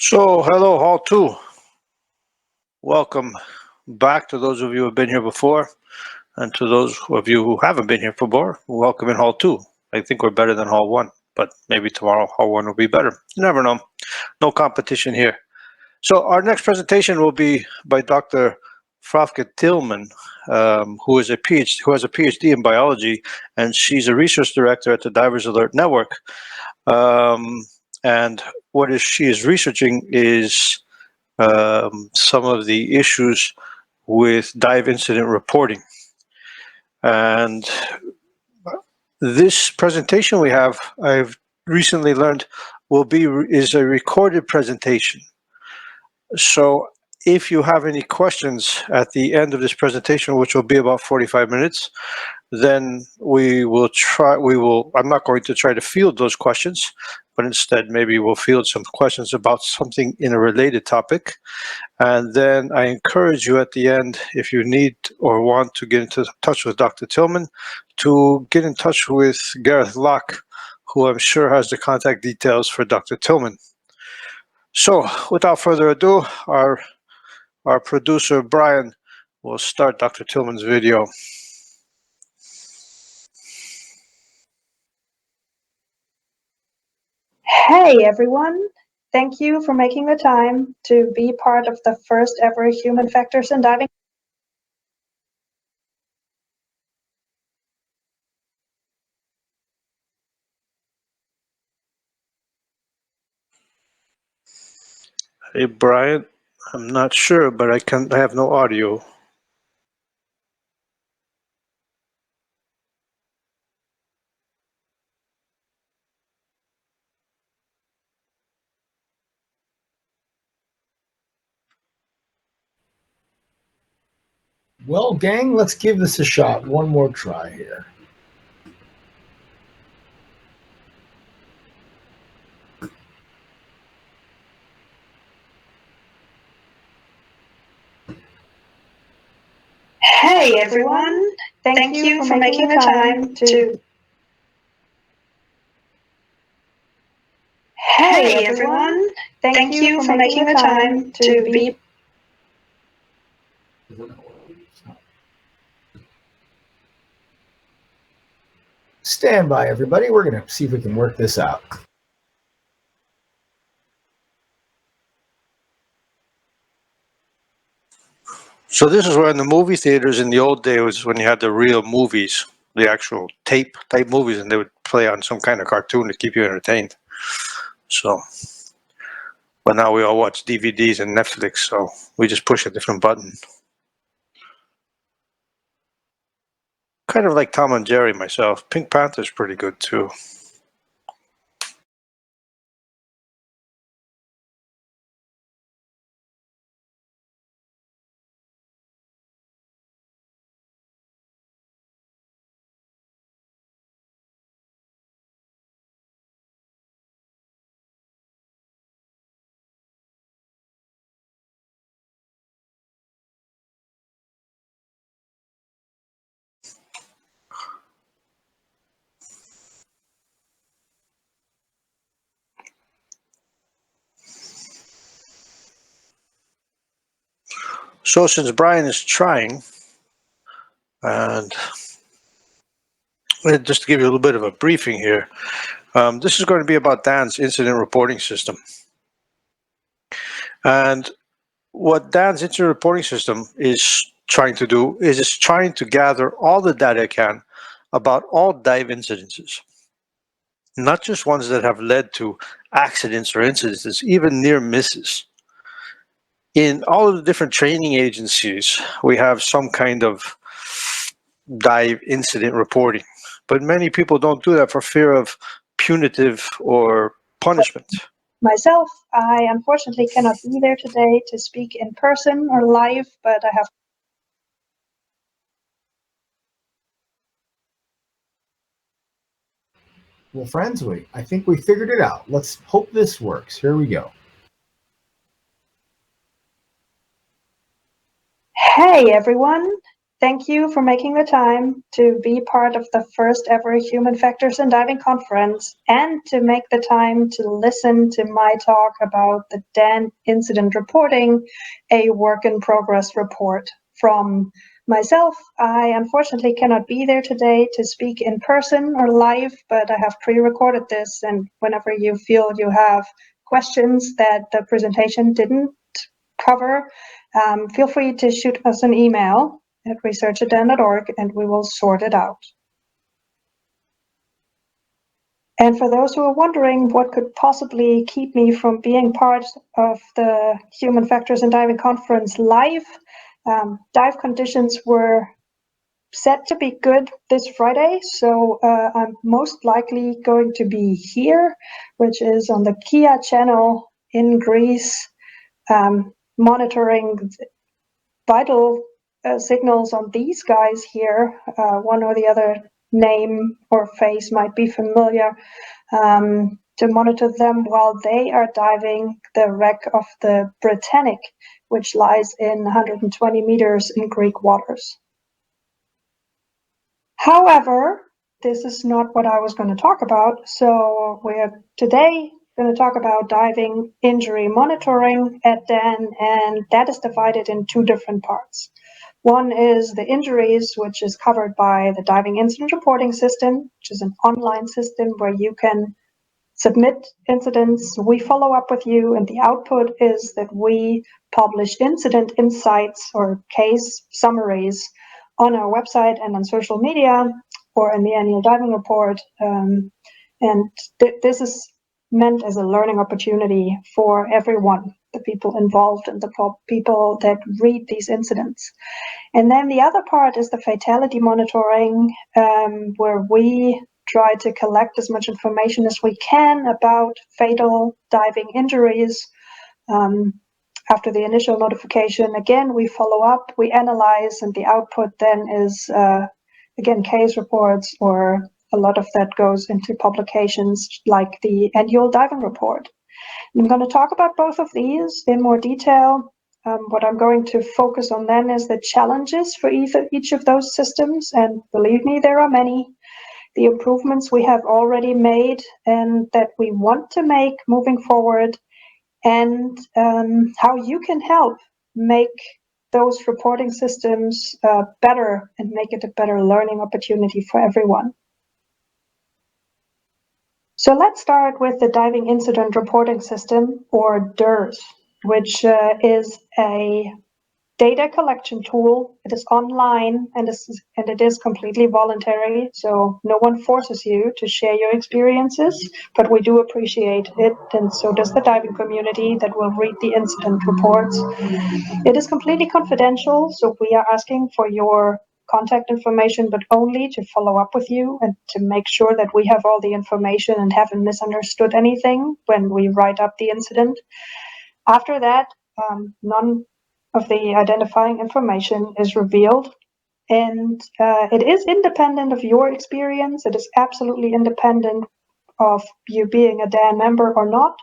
So, hello, Hall 2. Welcome back to those of you who have been here before, and to those of you who haven't been here before, welcome in Hall 2. I think we're better than Hall 1, but maybe tomorrow Hall 1 will be better. You never know. No competition here. So, our next presentation will be by Dr. Frauke Tillmans, who has a PhD in biology, and she's a research director at the Divers Alert Network. And what she is researching is some of the issues with dive incident reporting. And this presentation I've recently learned, is a recorded presentation. So if you have any questions at the end of this presentation, which will be about 45 minutes, then I'm not going to try to field those questions, but instead maybe we'll field some questions about something in a related topic. And then I encourage you at the end, if you need or want to get into touch with Dr. Tillman, to get in touch with Gareth Locke, who I'm sure has the contact details for Dr. Tillman. So without further ado, our producer, Brian, will start Dr. Tillman's video. Hey everyone, thank you for making the time to be part of the first ever Human Factors in Diving. Hey Brian, I'm not sure, but I have no audio. Well, gang, let's give this a shot. One more try here. Hey everyone, thank you for making the time to. Hey everyone, thank you for making the time to be. Stand by, everybody. We're going to see if we can work this out. So this is where in the movie theaters in the old days, when you had the real movies, the actual tape type movies, and they would play on some kind of cartoon to keep you entertained. So, but now we all watch DVDs and Netflix, so we just push a different button. Kind of like Tom and Jerry myself. Pink Panther's pretty good too. So since Brian is trying, and just to give you a little bit of a briefing here, this is going to be about Dan's incident reporting system. And what Dan's incident reporting system is trying to do is it's trying to gather all the data it can about all dive incidences, not just ones that have led to accidents or incidences, even near misses. In all of the different training agencies, we have some kind of dive incident reporting, but many people don't do that for fear of punitive or punishment. Myself, I unfortunately cannot be there today to speak in person or live, but I have. Well, friends, I think we figured it out. Let's hope this works. Here we go. Hey everyone, thank you for making the time to be part of the first ever Human Factors in Diving conference and to make the time to listen to my talk about the DAN incident reporting, a work in progress report from myself. I unfortunately cannot be there today to speak in person or live, but I have pre-recorded this, and whenever you feel you have questions that the presentation didn't cover, feel free to shoot us an email at research@dan.org and we will sort it out. And for those who are wondering what could possibly keep me from being part of the Human Factors in Diving conference live, dive conditions were set to be good this Friday, so I'm most likely going to be here, which is on the Kia channel in Greece, monitoring vital signals on these guys here. One or the other name or face might be familiar, to monitor them while they are diving the wreck of the Britannic, which lies in 120 meters in Greek waters. However, this is not what I was going to talk about. So we're today going to talk about diving injury monitoring at DAN, and that is divided in two different parts. One is the injuries, which is covered by the Diving Incident Reporting System, which is an online system where you can submit incidents, we follow up with you, and the output is that we publish incident insights or case summaries on our website and on social media or in the annual diving report. This is meant as a learning opportunity for everyone, the people involved and the people that read these incidents. And then the other part is the fatality monitoring, where we try to collect as much information as we can about fatal diving injuries. After the initial notification, again, we follow up, we analyze, and the output then is, again, case reports, or a lot of that goes into publications like the annual diving report. I'm going to talk about both of these in more detail. What I'm going to focus on then is the challenges for each of those systems, and believe me, there are many. The improvements we have already made and that we want to make moving forward, and how you can help make those reporting systems better and make it a better learning opportunity for everyone. So let's start with the Diving Incident Reporting System, or DIRS, which is a data collection tool. It is online and it is completely voluntary, so no one forces you to share your experiences, but we do appreciate it, and so does the diving community that will read the incident reports. It is completely confidential, so we are asking for your contact information, but only to follow up with you and to make sure that we have all the information and haven't misunderstood anything when we write up the incident. After that, none of the identifying information is revealed, and it is independent of your experience. It is absolutely independent of you being a DAN member or not,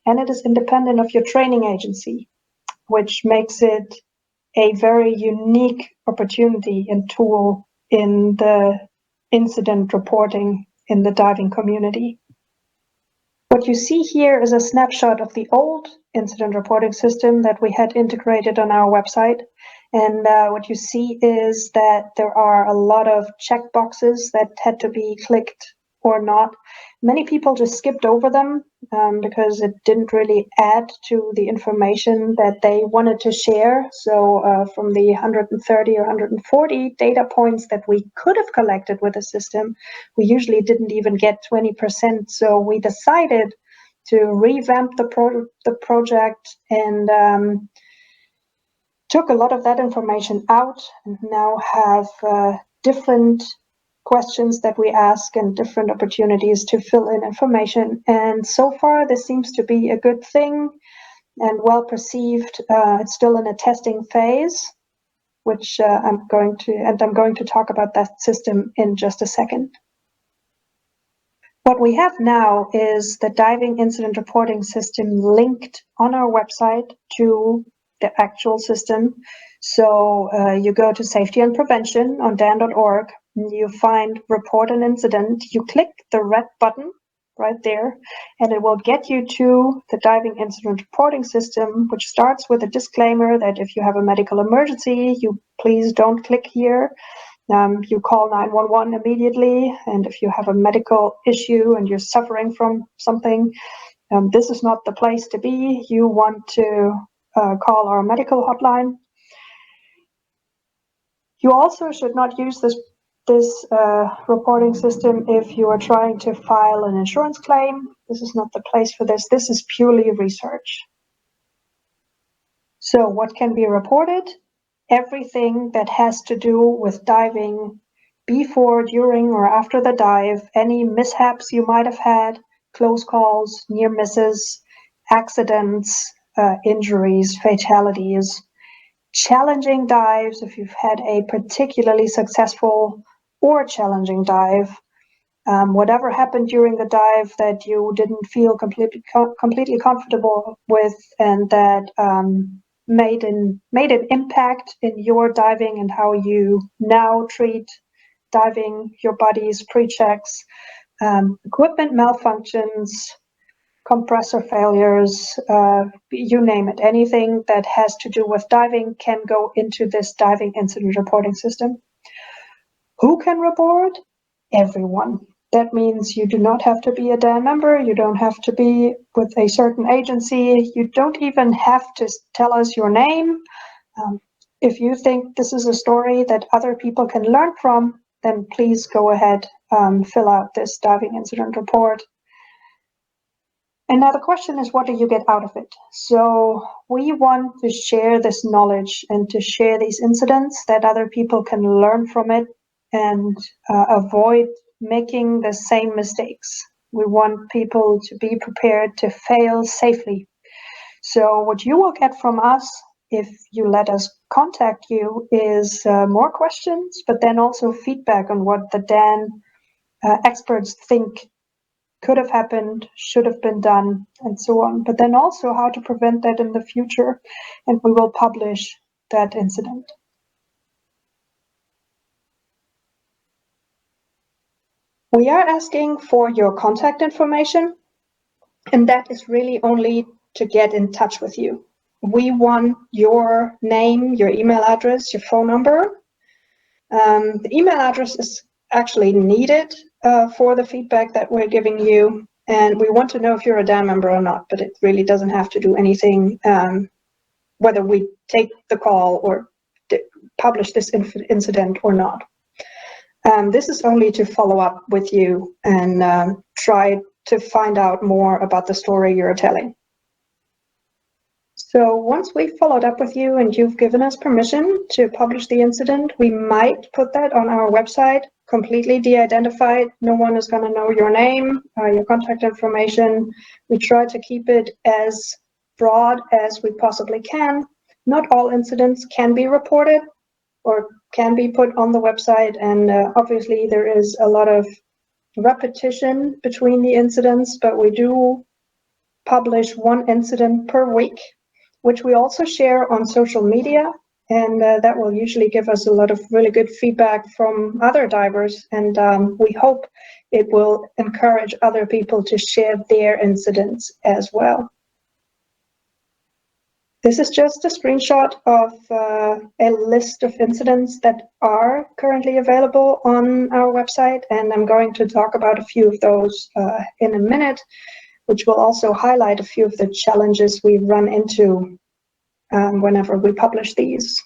and it is independent of your training agency, which makes it a very unique opportunity and tool in the incident reporting in the diving community. What you see here is a snapshot of the old incident reporting system that we had integrated on our website. And what you see is that there are a lot of checkboxes that had to be clicked or not. Many people just skipped over them because it didn't really add to the information that they wanted to share. So from the 130 or 140 data points that we could have collected with the system, we usually didn't even get 20%. So we decided to revamp the project and took a lot of that information out, and now have different questions that we ask and different opportunities to fill in information. And so far, this seems to be a good thing and well perceived. It's still in a testing phase, which I'm going to talk about that system in just a second. What we have now is the diving incident reporting system linked on our website to the actual system. So you go to Safety and Prevention on dan.org, you find Report an Incident, you click the red button right there, and it will get you to the diving incident reporting system, which starts with a disclaimer that if you have a medical emergency, you please don't click here. You call 911 immediately, and if you have a medical issue and you're suffering from something, this is not the place to be. You want to call our medical hotline. You also should not use this reporting system if you are trying to file an insurance claim. This is not the place for this. This is purely research. So what can be reported? Everything that has to do with diving before, during, or after the dive, any mishaps you might have had, close calls, near misses, accidents, injuries, fatalities, challenging dives, if you've had a particularly successful or challenging dive, whatever happened during the dive that you didn't feel completely comfortable with, and that made an impact in your diving and how you now treat diving, your body's pre-checks, equipment malfunctions, compressor failures, you name it. Anything that has to do with diving can go into this diving incident reporting system. Who can report? Everyone. That means you do not have to be a DAN member. You don't have to be with a certain agency. You don't even have to tell us your name. If you think this is a story that other people can learn from, then please go ahead, fill out this diving incident report. And now the question is, what do you get out of it? So we want to share this knowledge and to share these incidents that other people can learn from it and avoid making the same mistakes. We want people to be prepared to fail safely. So what you will get from us, if you let us contact you, is more questions, but then also feedback on what the DAN experts think could have happened, should have been done, and so on. But then also how to prevent that in the future, and we will publish that incident. We are asking for your contact information, and that is really only to get in touch with you. We want your name, your email address, your phone number. The email address is actually needed for the feedback that we're giving you, and we want to know if you're a DAN member or not, but it really doesn't have to do anything whether we take the call or publish this incident or not. This is only to follow up with you and try to find out more about the story you're telling. So once we've followed up with you and you've given us permission to publish the incident, we might put that on our website, completely de-identified. No one is going to know your name, your contact information. We try to keep it as broad as we possibly can. Not all incidents can be reported or can be put on the website, and obviously there is a lot of repetition between the incidents, but we do publish one incident per week, which we also share on social media, and that will usually give us a lot of really good feedback from other divers, and we hope it will encourage other people to share their incidents as well. This is just a screenshot of a list of incidents that are currently available on our website, and I'm going to talk about a few of those in a minute, which will also highlight a few of the challenges we run into whenever we publish these.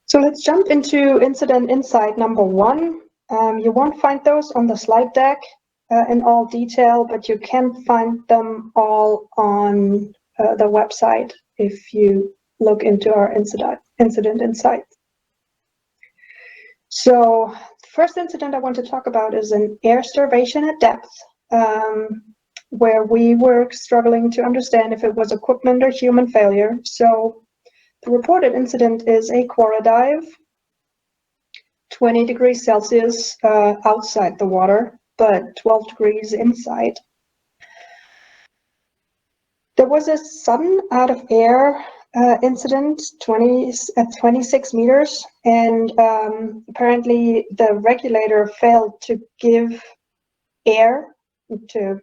So let's jump into incident insight number 1. You won't find those on the slide deck in all detail, but you can find them all on the website if you look into our incident insight. So the first incident I want to talk about is an air starvation at depth, where we were struggling to understand if it was equipment or human failure. So the reported incident is a quora dive, 20 degrees Celsius outside the water, but 12 degrees inside. There was a sudden out of air incident at 26 meters, and apparently the regulator failed to give air to,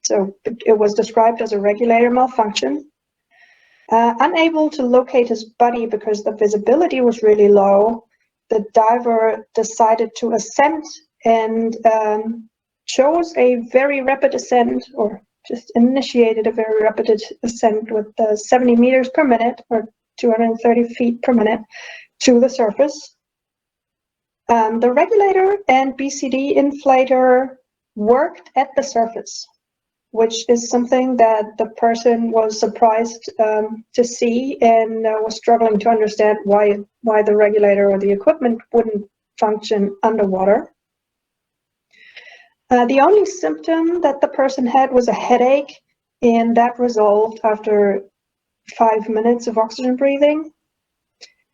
so it was described as a regulator malfunction. Unable to locate his buddy because the visibility was really low, the diver decided to ascend and chose a very rapid ascent, or just initiated a very rapid ascent with 70 meters per minute, or 230 feet per minute, to the surface. The regulator and BCD inflator worked at the surface, which is something that the person was surprised to see, and was struggling to understand why the regulator or the equipment wouldn't function underwater. The only symptom that the person had was a headache, and that resolved after 5 minutes of oxygen breathing.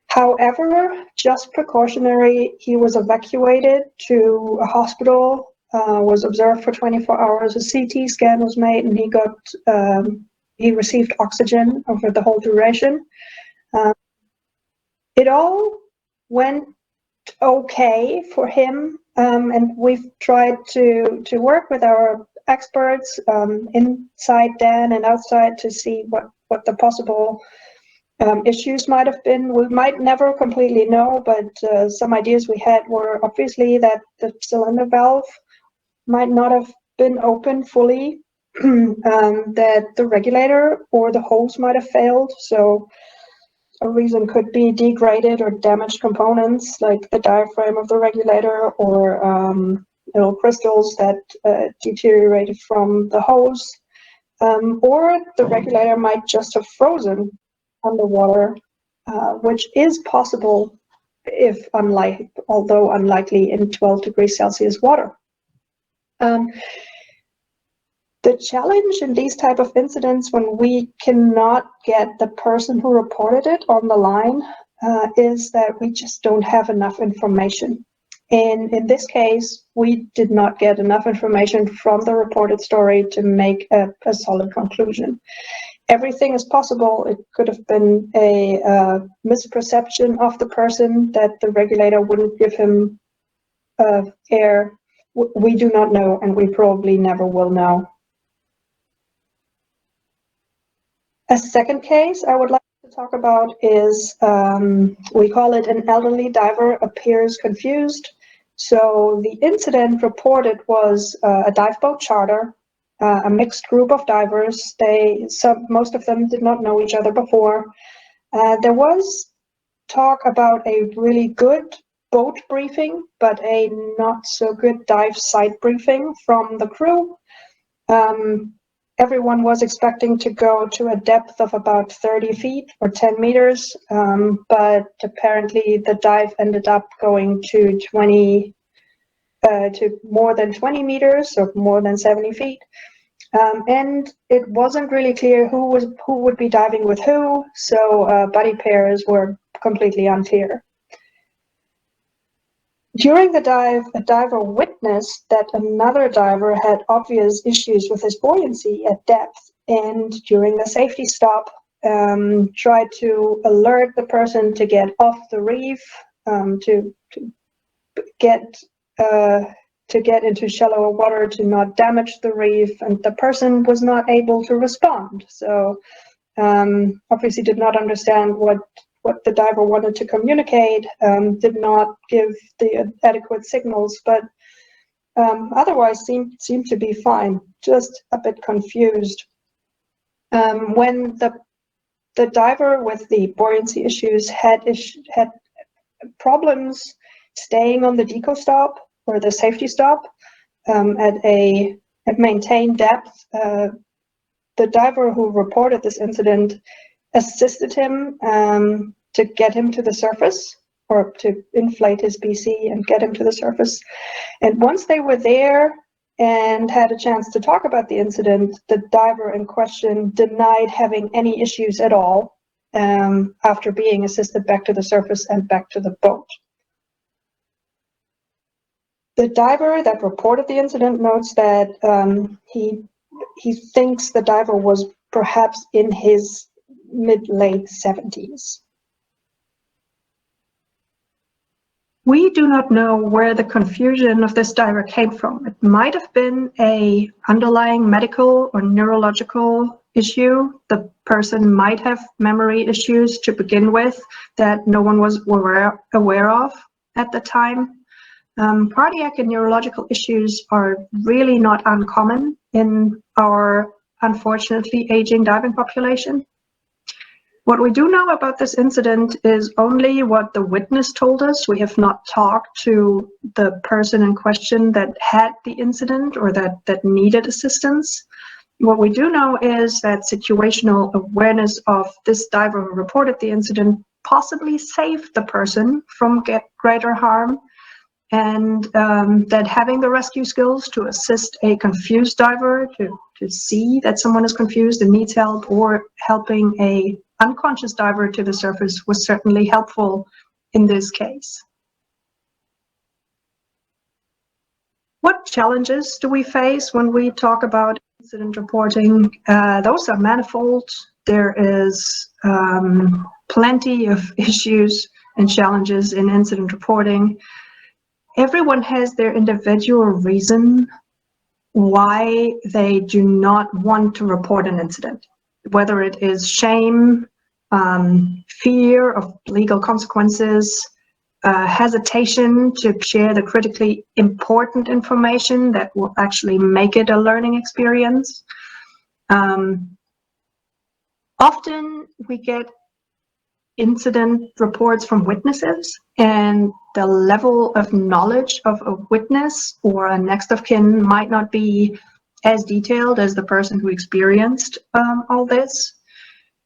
However, just precautionary, he was evacuated to a hospital, was observed for 24 hours. A CT scan was made, and he received oxygen over the whole duration. It all went okay for him, and we've tried to work with our experts inside Dan and outside to see what the possible issues might have been. We might never completely know, but some ideas we had were obviously that the cylinder valve might not have been open fully, that the regulator or the hose might have failed. So a reason could be degraded or damaged components like the diaphragm of the regulator, or little crystals that deteriorated from the hose, or the regulator might just have frozen underwater, which is possible, although unlikely in 12 degrees Celsius water. The challenge in these type of incidents, when we cannot get the person who reported it on the line, is that we just don't have enough information. And in this case, we did not get enough information from the reported story to make a solid conclusion. Everything is possible. It could have been a misperception of the person, that the regulator wouldn't give him air. We do not know, and we probably never will know. A second case I would like to talk about is, we call it an elderly diver appears confused. So the incident reported was a dive boat charter, a mixed group of divers. Most of them did not know each other before. There was talk about a really good boat briefing, but a not so good dive site briefing from the crew. Everyone was expecting to go to a depth of about 30 feet or 10 meters, but apparently the dive ended up going to more than 20 meters, or more than 70 feet. And it wasn't really clear who would be diving with who, so buddy pairs were completely unclear. During the dive, a diver witnessed that another diver had obvious issues with his buoyancy at depth, and during the safety stop, tried to alert the person to get off the reef, to get into shallower water, to not damage the reef, and the person was not able to respond. So obviously did not understand what the diver wanted to communicate, did not give the adequate signals, but otherwise seemed to be fine, just a bit confused. When the diver with the buoyancy issues had problems staying on the deco stop, or the safety stop, at maintained depth, the diver who reported this incident assisted him to get him to the surface, or to inflate his BC and get him to the surface. And once they were there and had a chance to talk about the incident, the diver in question denied having any issues at all, after being assisted back to the surface and back to the boat. The diver that reported the incident notes that he he thinks the diver was perhaps in his mid-late 70s. We do not know where the confusion of this diver came from. It might have been an underlying medical or neurological issue. The person might have memory issues to begin with that no one was aware of at the time. Cardiac and neurological issues are really not uncommon in our unfortunately aging diving population. What we do know about this incident is only what the witness told us. We have not talked to the person in question that had the incident or that needed assistance. What we do know is that situational awareness of this diver who reported the incident possibly saved the person from greater harm, and that having the rescue skills to assist a confused diver to see that someone is confused and needs help, or helping a unconscious diver to the surface, was certainly helpful in this case. What challenges do we face when we talk about incident reporting? Those are manifold. There is plenty of issues and challenges in incident reporting. Everyone has their individual reason why they do not want to report an incident, whether it is shame, fear of legal consequences, hesitation to share the critically important information that will actually make it a learning experience. Often we get incident reports from witnesses, and the level of knowledge of a witness or a next of kin might not be as detailed as the person who experienced all this.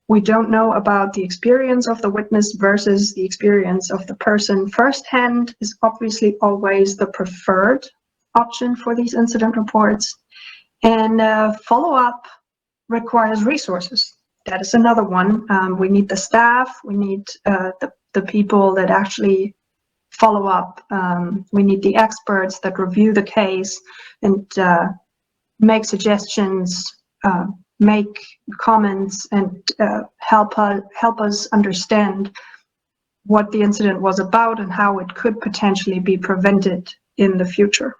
We don't know about the experience of the witness versus the experience of the person. Firsthand is obviously always the preferred option for these incident reports, and follow-up requires resources. That is another one. We need the staff, we need the people that actually follow up, we need the experts that review the case and make suggestions, make comments, and help us understand what the incident was about and how it could potentially be prevented in the future.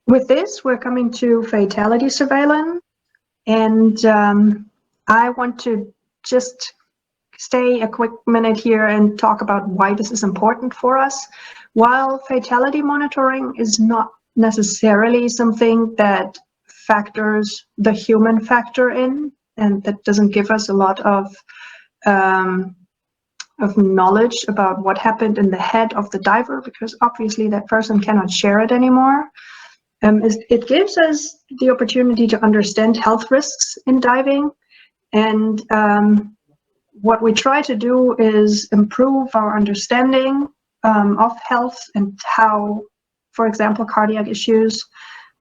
With this, we're coming to fatality surveillance, and I want to just stay a quick minute here and talk about why this is important for us. While fatality monitoring is not necessarily something that factors the human factor in, and that doesn't give us a lot of knowledge about what happened in the head of the diver, because obviously that person cannot share it anymore. It gives us the opportunity to understand health risks in diving, and what we try to do is improve our understanding of health and how, for example, cardiac issues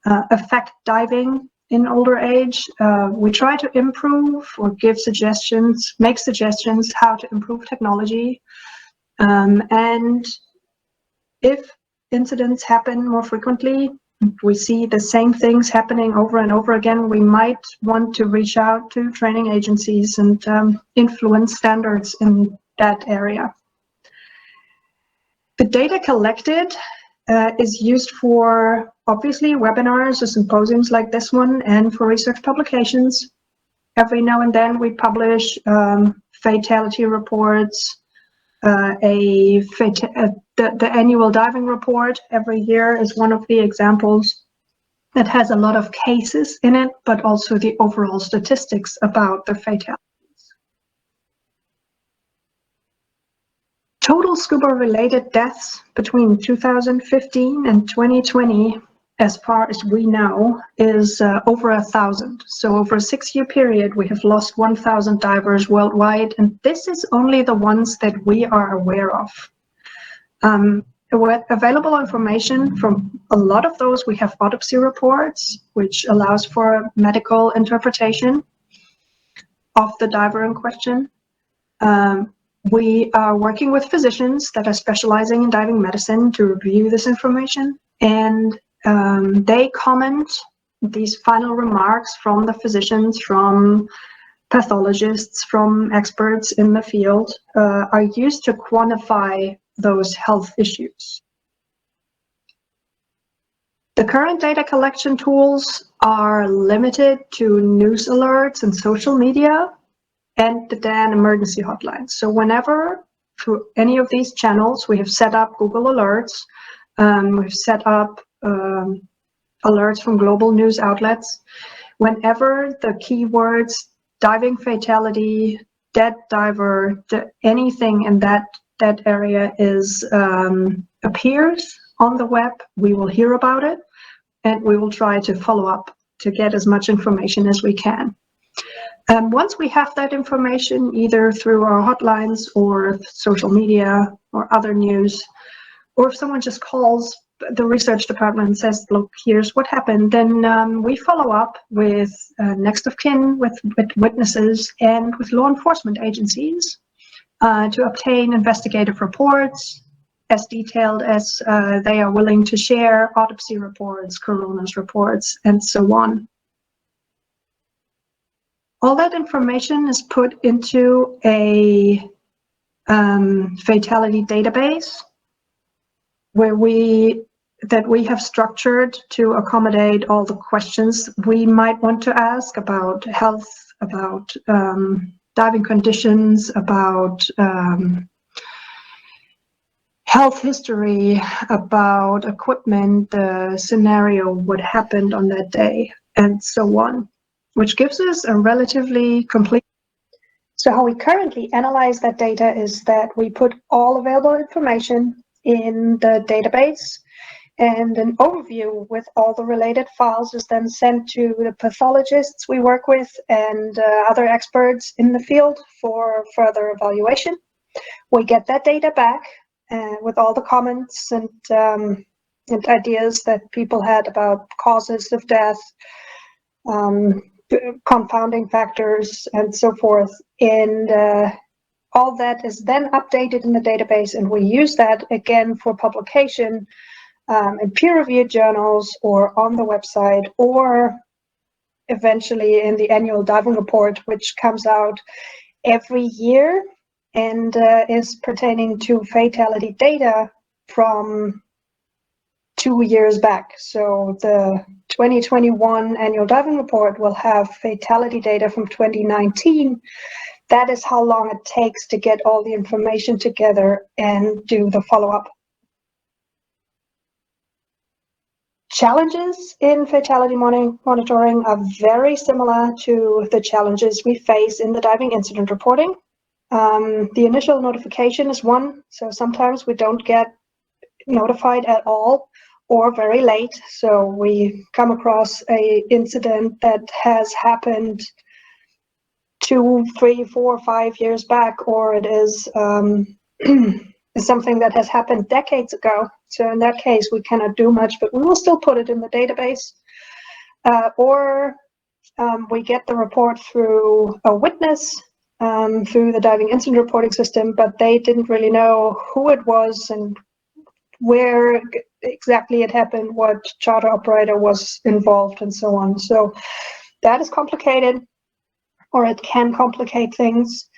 affect diving in older age. We try to improve or give suggestions, make suggestions how to improve technology, and if incidents happen more frequently, we see the same things happening over and over again, we might want to reach out to training agencies and influence standards in that area. The data collected is used for, obviously, webinars or symposiums like this one, and for research publications. Every now and then we publish fatality reports. The annual diving report every year is one of the examples that has a lot of cases in it, but also the overall statistics about the fatalities. Total scuba-related deaths between 2015 and 2020, as far as we know, is over 1,000. So over a 6-year period, we have lost 1,000 divers worldwide, and this is only the ones that we are aware of. Available information from a lot of those, we have autopsy reports, which allows for medical interpretation of the diver in question. We are working with physicians that are specializing in diving medicine to review this information, and They comment these final remarks from the physicians, from pathologists, from experts in the field, are used to quantify those health issues. The current data collection tools are limited to news alerts and social media and the DAN emergency hotline. So whenever through any of these channels, we have set up Google Alerts, we've set up alerts from global news outlets. Whenever the keywords diving fatality, dead diver, anything in that area is appears on the web, we will hear about it, and we will try to follow up to get as much information as we can. Once we have that information, either through our hotlines or social media or other news, or if someone just calls the research department and says, look, here's what happened, then we follow up with next of kin, with witnesses, and with law enforcement agencies to obtain investigative reports, as detailed as they are willing to share, autopsy reports, coroner's reports, and so on. All that information is put into a fatality database where we have structured to accommodate all the questions we might want to ask about health, about diving conditions, about health history, about equipment, the scenario, what happened on that day, and so on, which gives us a relatively complete. So how we currently analyze that data is that we put all available information in the database, and an overview with all the related files is then sent to the pathologists we work with and other experts in the field for further evaluation. We get that data back with all the comments and ideas that people had about causes of death, confounding factors, and so forth. And all that is then updated in the database, and we use that again for publication in peer-reviewed journals or on the website, or eventually in the annual diving report, which comes out every year and is pertaining to fatality data from 2 years back. So the 2021 annual diving report will have fatality data from 2019. That is how long it takes to get all the information together and do the follow-up. Challenges in fatality monitoring are very similar to the challenges we face in the diving incident reporting. The initial notification is one, so sometimes we don't get notified at all or very late. So we come across an incident that has happened 2, 3, 4, 5 years back, or it is something that has happened decades ago. So in that case, we cannot do much, but we will still put it in the database. Or we get the report through a witness, through the diving incident reporting system, but they didn't really know who it was and where exactly it happened, what charter operator was involved, and so on. So that is complicated, or it can complicate things.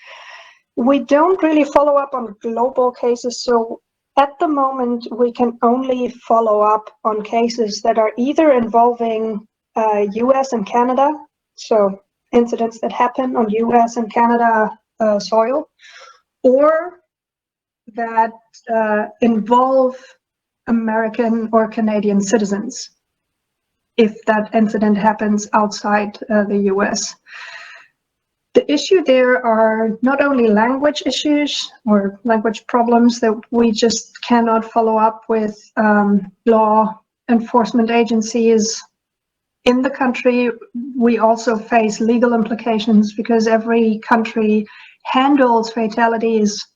We don't really follow up on global cases, so at the moment we can only follow up on cases that are either involving US and Canada, so incidents that happen on US and Canada soil, or that involve American or Canadian citizens, if that incident happens outside the US. The issue there are not only language issues or language problems that we just cannot follow up with law enforcement agencies in the country. We also face legal implications because every country handles fatalities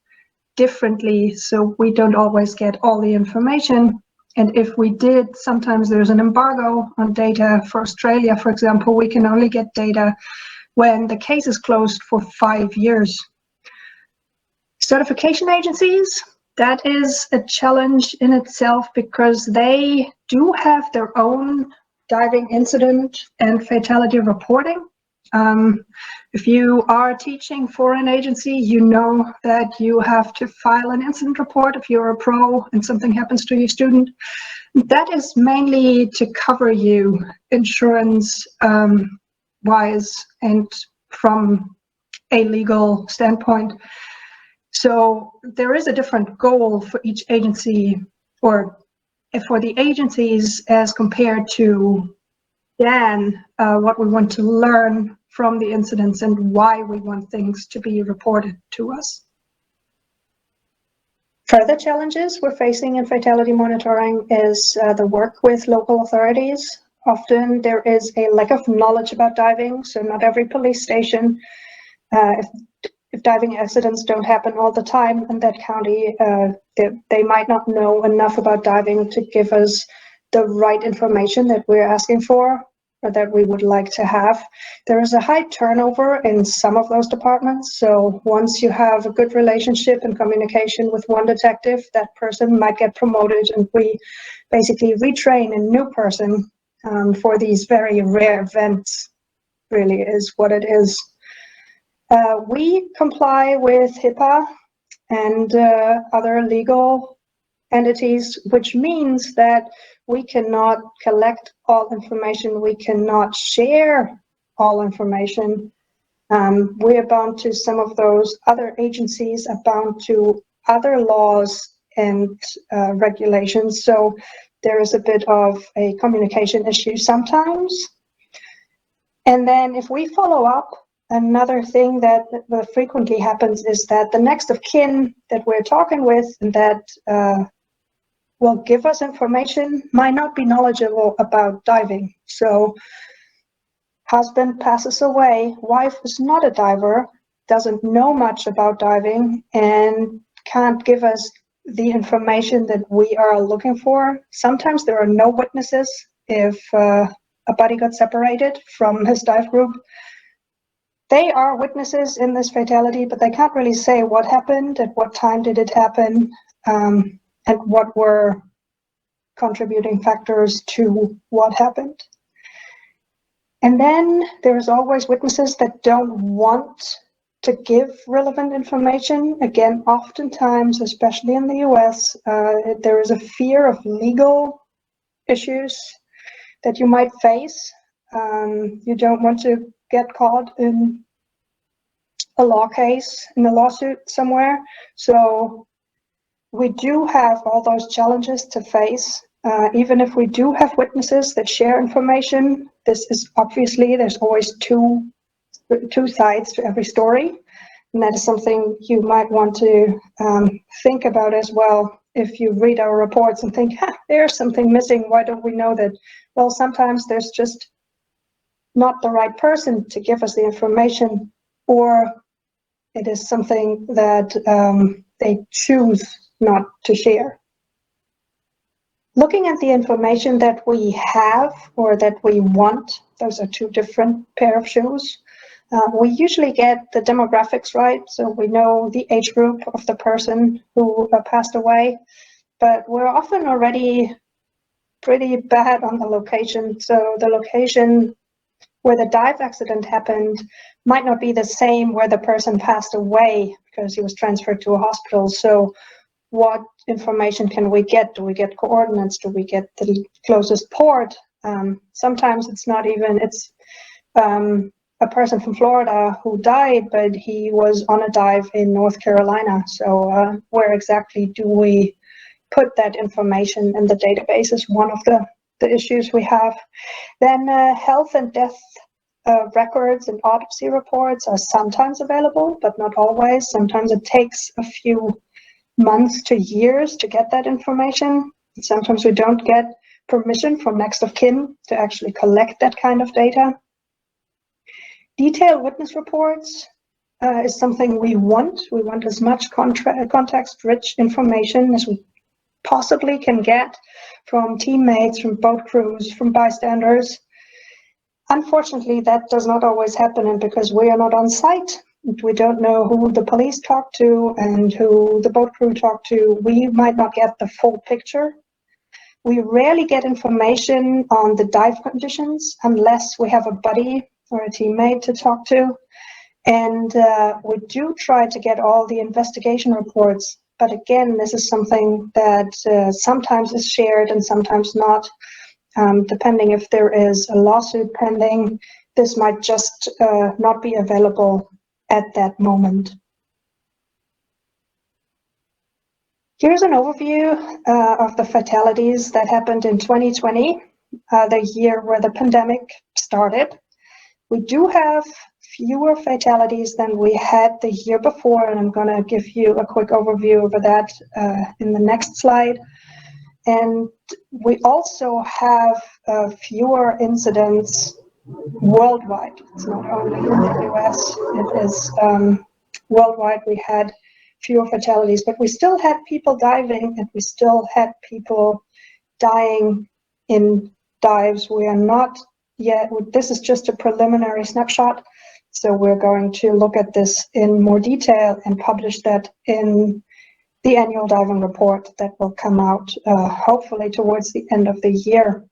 differently, so we don't always get all the information. And if we did, sometimes there's an embargo on data. For Australia, for example, we can only get data when the case is closed for 5 years. Certification agencies That is a challenge in itself because they do have their own diving incident and fatality reporting. If you are teaching for an agency, you know that you have to file an incident report if you're a pro and something happens to your student. That is mainly to cover you insurance wise and from a legal standpoint. So there is a different goal for each agency, or for the agencies as compared to what we want to learn from the incidents and why we want things to be reported to us. Further challenges we're facing in fatality monitoring is the work with local authorities. Often there is a lack of knowledge about diving, so not every police station, if diving accidents don't happen all the time in that county, they might not know enough about diving to give us the right information that we're asking for or that we would like to have. There is a high turnover in some of those departments. So once you have a good relationship and communication with one detective, that person might get promoted, and we basically retrain a new person for these very rare events, really is what it is. We comply with HIPAA and other legal entities, which means that we cannot collect all information, we cannot share all information. We are bound to some of those other agencies, are bound to other laws and regulations, so there is a bit of a communication issue sometimes. And then if we follow up, another thing that frequently happens is that the next of kin that we're talking with and that will give us information might not be knowledgeable about diving. So husband passes away, wife is not a diver, doesn't know much about diving, and can't give us the information that we are looking for. Sometimes there are no witnesses if a buddy got separated from his dive group. They are witnesses in this fatality, but they can't really say what happened, at what time did it happen, and what were contributing factors to what happened. And then there's always witnesses that don't want to give relevant information. Again, oftentimes, especially in the US, there is a fear of legal issues that you might face. You don't want to get caught in a law case, in a lawsuit somewhere. So we do have all those challenges to face. Even if we do have witnesses that share information, this is obviously, there's always two sides to every story. And that is something you might want to think about as well. If you read our reports and think, there's something missing, why don't we know that? Well, sometimes there's just not the right person to give us the information, or it is something that they choose not to share. Looking at the information that we have or that we want, those are two different pair of shoes. We usually get the demographics right, so we know the age group of the person who passed away, but we're often already pretty bad on the location. So the location where the dive accident happened might not be the same where the person passed away because he was transferred to a hospital. So what information can we get? Do we get coordinates? Do we get the closest port? Sometimes it's not even, it's a person from Florida who died, but he was on a dive in North Carolina. So where exactly do we put that information in the database is one of the issues we have. Then health and death records and autopsy reports are sometimes available, but not always. Sometimes it takes a few months to years to get that information. Sometimes we don't get permission from next of kin to actually collect that kind of data. Detailed witness reports is something we want. We want as much context-rich information as we possibly can get from teammates, from boat crews, from bystanders. Unfortunately, that does not always happen, and because we are not on site, We don't know who the police talked to and who the boat crew talked to. We might not get the full picture. We rarely get information on the dive conditions unless we have a buddy or a teammate to talk to. And we do try to get all the investigation reports. But again, this is something that sometimes is shared and sometimes not. Depending if there is a lawsuit pending, this might just not be available at that moment. Here's an overview of the fatalities that happened in 2020, the year where the pandemic started. We do have fewer fatalities than we had the year before, and I'm going to give you a quick overview over that in the next slide. And we also have fewer incidents worldwide. It's not only in the US, it is worldwide. We had fewer fatalities, but we still had people diving and we still had people dying in dives. We are not yet, this is just a preliminary snapshot. So we're going to look at this in more detail and publish that in the annual diving report that will come out hopefully towards the end of the year.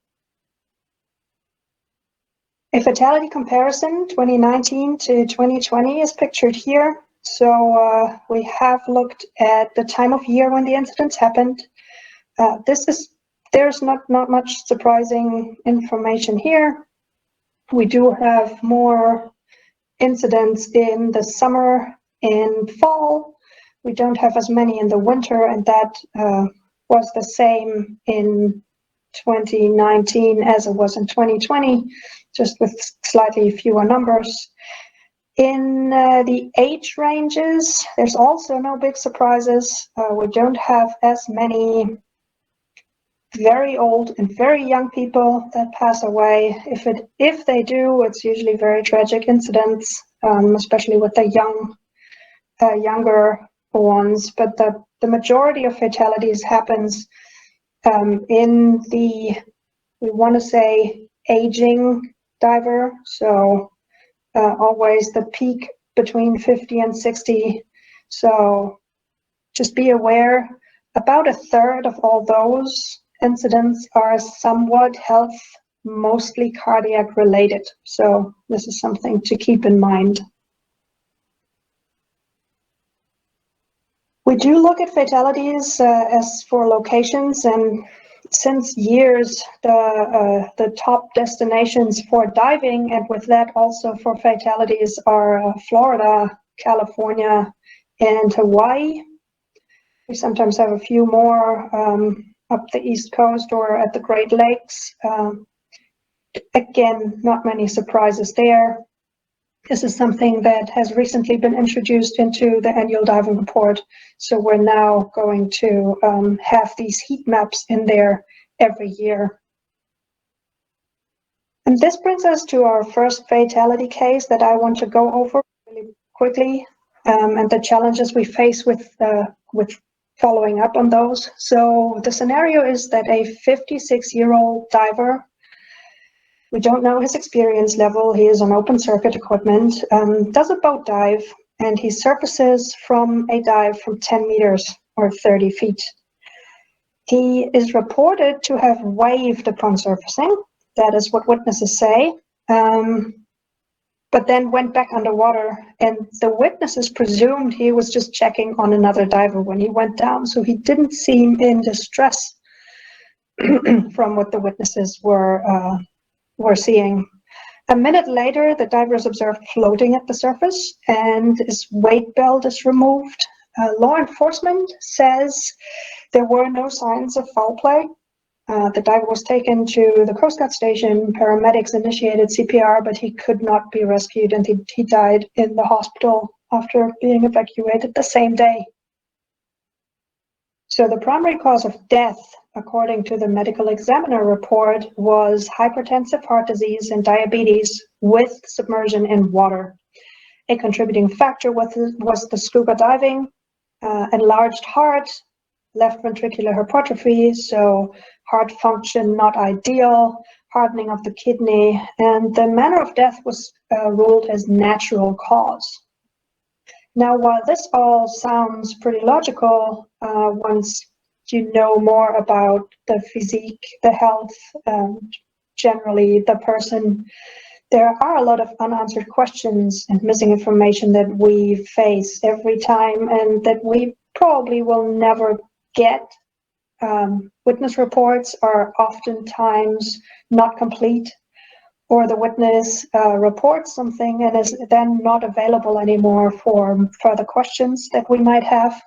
A fatality comparison 2019 to 2020 is pictured here. So we have looked at the time of year when the incidents happened. There's not much surprising information here. We do have more incidents in the summer and fall. We don't have as many in the winter, and that was the same in 2019 as it was in 2020, just with slightly fewer numbers. In the age ranges, there's also no big surprises. We don't have as many very old and very young people that pass away. If they do, it's usually very tragic incidents, especially with the younger ones. But the majority of fatalities happens in the, we want to say, aging diver. So always the peak between 50 and 60. So just be aware, about a third of all those incidents are somewhat health, mostly cardiac related. So this is something to keep in mind. We do look at fatalities as for locations, and since years, the top destinations for diving, and with that also for fatalities, are Florida, California, and Hawaii. We sometimes have a few more up the East Coast or at the Great Lakes. Again, not many surprises there. This is something that has recently been introduced into the annual diving report. So we're now going to have these heat maps in there every year. And this brings us to our first fatality case that I want to go over really quickly, and the challenges we face with following up on those. So the scenario is that a 56-year-old diver, we don't know his experience level, he is on open circuit equipment, does a boat dive, and he surfaces from a dive from 10 meters or 30 feet. He is reported to have waved upon surfacing. That is what witnesses say. But then went back underwater, and the witnesses presumed he was just checking on another diver when he went down, so he didn't seem in distress from what the witnesses were seeing. A minute later, the diver is observed floating at the surface, and his weight belt is removed. Law enforcement says there were no signs of foul play. The diver was taken to the Coast Guard station. Paramedics initiated CPR, but he could not be rescued, and he died in the hospital after being evacuated the same day. So the primary cause of death, according to the medical examiner report, was hypertensive heart disease and diabetes with submersion in water. A contributing factor was the scuba diving, enlarged heart, left ventricular hypertrophy, so heart function not ideal, hardening of the kidney, and the manner of death was ruled as natural cause. Now, while this all sounds pretty logical, once you know more about the physique, the health, generally the person, there are a lot of unanswered questions and missing information that we face every time and that we probably will never get. Witness reports are oftentimes not complete, or the witness reports something and is then not available anymore for further questions that we might have.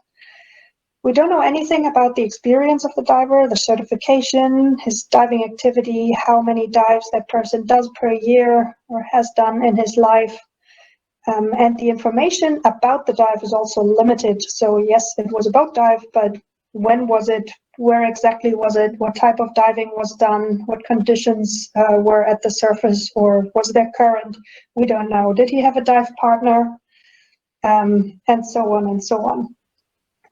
We don't know anything about the experience of the diver, the certification, his diving activity, how many dives that person does per year or has done in his life. And the information about the dive is also limited. So yes, it was a boat dive, but when was it? Where exactly was it? What type of diving was done? What conditions were at the surface, or was there current? We don't know. Did he have a dive partner? And so on and so on.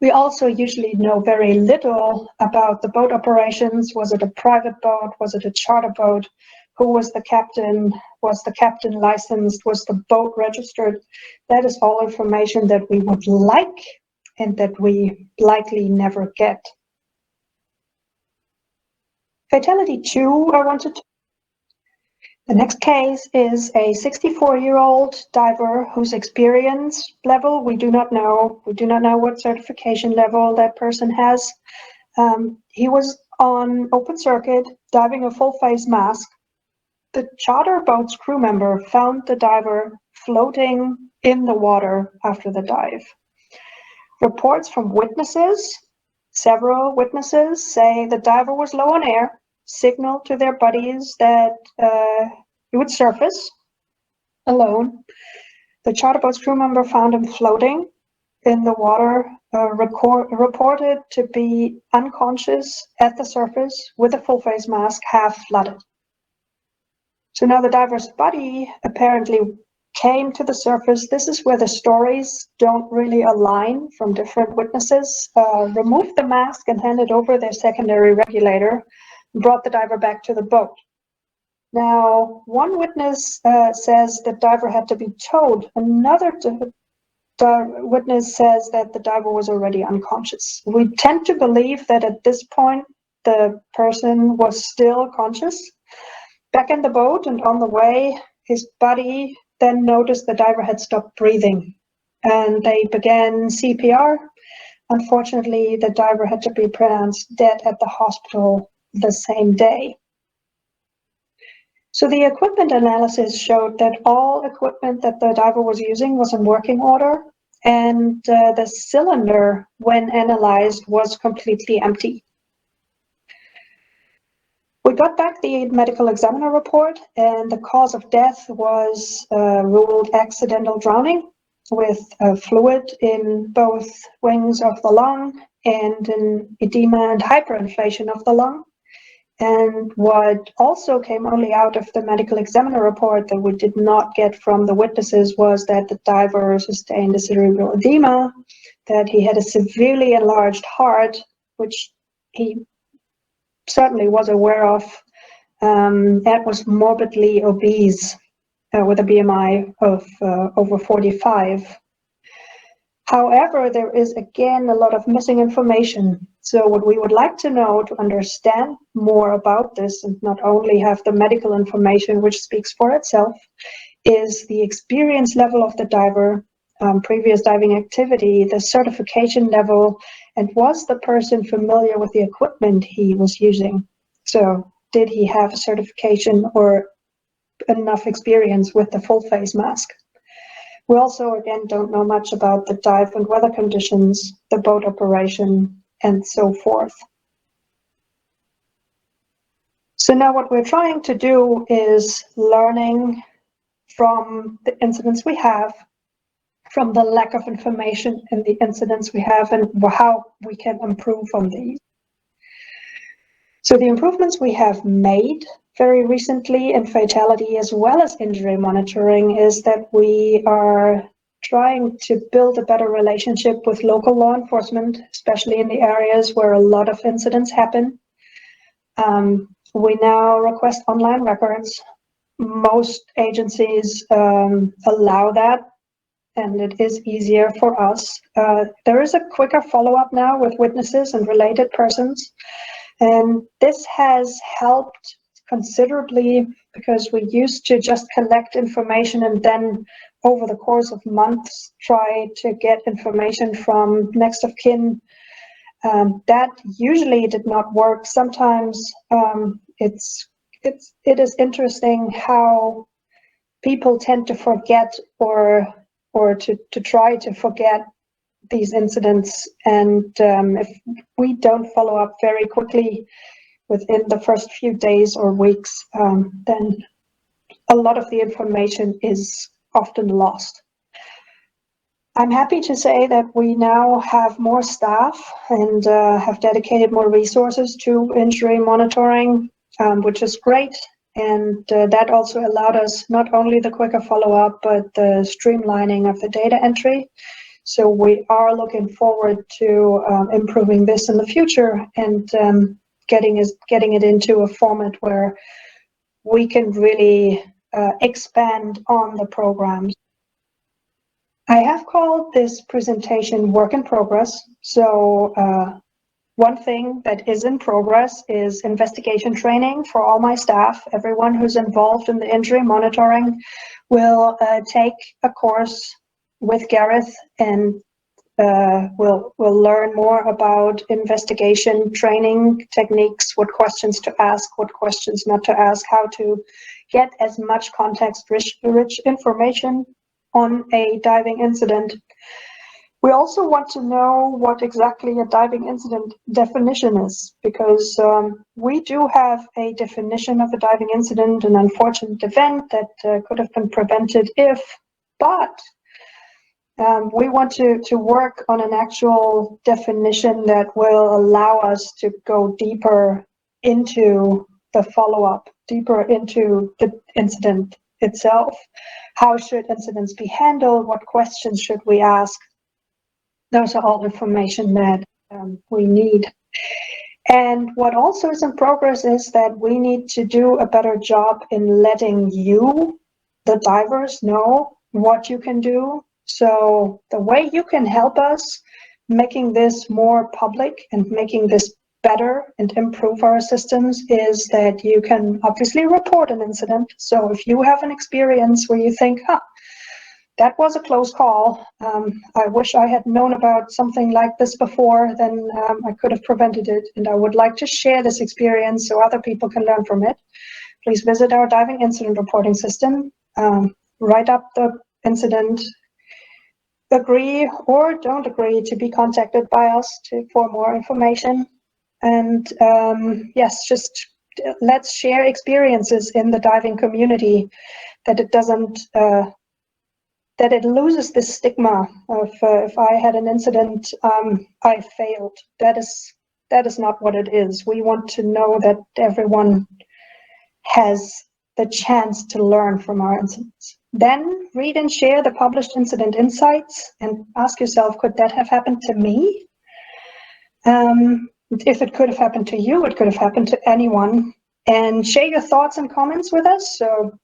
We also usually know very little about the boat operations. Was it a private boat? Was it a charter boat? Who was the captain? Was the captain licensed? Was the boat registered? That is all information that we would like and that we likely never get. Fatality 2, I wanted to. The next case is a 64-year-old diver whose experience level we do not know. We do not know what certification level that person has. He was on open circuit, diving a full face mask. The charter boat's crew member found the diver floating in the water after the dive. Reports from witnesses, several witnesses, say the diver was low on air, signaled to their buddies that he would surface alone. The charter boat's crew member found him floating in the water, reported to be unconscious at the surface with a full face mask, half flooded. So now the diver's buddy apparently came to the surface. This is where the stories don't really align from different witnesses. Removed the mask and handed over their secondary regulator, and brought the diver back to the boat. Now, one witness says the diver had to be towed. Another witness says that the diver was already unconscious. We tend to believe that at this point, the person was still conscious. Back in the boat and on the way, his buddy then noticed the diver had stopped breathing, and they began CPR. Unfortunately, the diver had to be pronounced dead at the hospital the same day. So the equipment analysis showed that all equipment that the diver was using was in working order, and the cylinder, when analyzed, was completely empty. We got back the medical examiner report, and the cause of death was ruled accidental drowning with fluid in both wings of the lung and an edema and hyperinflation of the lung. And what also came only out of the medical examiner report that we did not get from the witnesses was that the diver sustained a cerebral edema, that he had a severely enlarged heart, which he certainly was aware of, and was morbidly obese with a BMI of over 45. However, there is again a lot of missing information. So what we would like to know to understand more about this and not only have the medical information which speaks for itself is the experience level of the diver, previous diving activity, the certification level, and was the person familiar with the equipment he was using? So did he have a certification or enough experience with the full face mask? We also, again, don't know much about the dive and weather conditions, the boat operation, and so forth. So now what we're trying to do is learning from the incidents we have, from the lack of information in the incidents we have, and how we can improve on these. So the improvements we have made very recently in fatality as well as injury monitoring is that we are trying to build a better relationship with local law enforcement, especially in the areas where a lot of incidents happen. We now request online records. Most agencies allow that. and it is easier for us. There is a quicker follow-up now with witnesses and related persons, and this has helped considerably because we used to just collect information and then over the course of months try to get information from next of kin. That usually did not work. Sometimes it is interesting how people tend to forget or to try to forget these incidents, and if we don't follow up very quickly within the first few days or weeks, then a lot of the information is often lost. I'm happy to say that we now have more staff and have dedicated more resources to injury monitoring, which is great. And that also allowed us not only the quicker follow-up, but the streamlining of the data entry. So we are looking forward to improving this in the future and getting it into a format where we can really expand on the programs. I have called this presentation work in progress. So one thing that is in progress is investigation training for all my staff. Everyone who's involved in the injury monitoring will take a course with Gareth and we'll learn more about investigation training techniques, what questions to ask, what questions not to ask, how to get as much context-rich information on a diving incident. We also want to know what exactly a diving incident definition is, because we do have a definition of a diving incident, an unfortunate event that could have been prevented if, but we want to work on an actual definition that will allow us to go deeper into the follow-up, deeper into the incident itself. How should incidents be handled? What questions should we ask? Those are all information that we need. And what also is in progress is that we need to do a better job in letting you, the divers, know what you can do. So the way you can help us making this more public and making this better and improve our systems is that you can obviously report an incident. So if you have an experience where you think, that was a close call, I wish I had known about something like this before, then I could have prevented it, and I would like to share this experience so other people can learn from it. Please visit our diving incident reporting system, write up the incident, agree or don't agree to be contacted by us for more information. And yes, just let's share experiences in the diving community, that it doesn't, that it loses this stigma of if I had an incident, I failed. That is not what it is. We want to know that everyone has the chance to learn from our incidents. Then read and share the published incident insights and ask yourself, could that have happened to me? If it could have happened to you, it could have happened to anyone. And share your thoughts and comments with us. So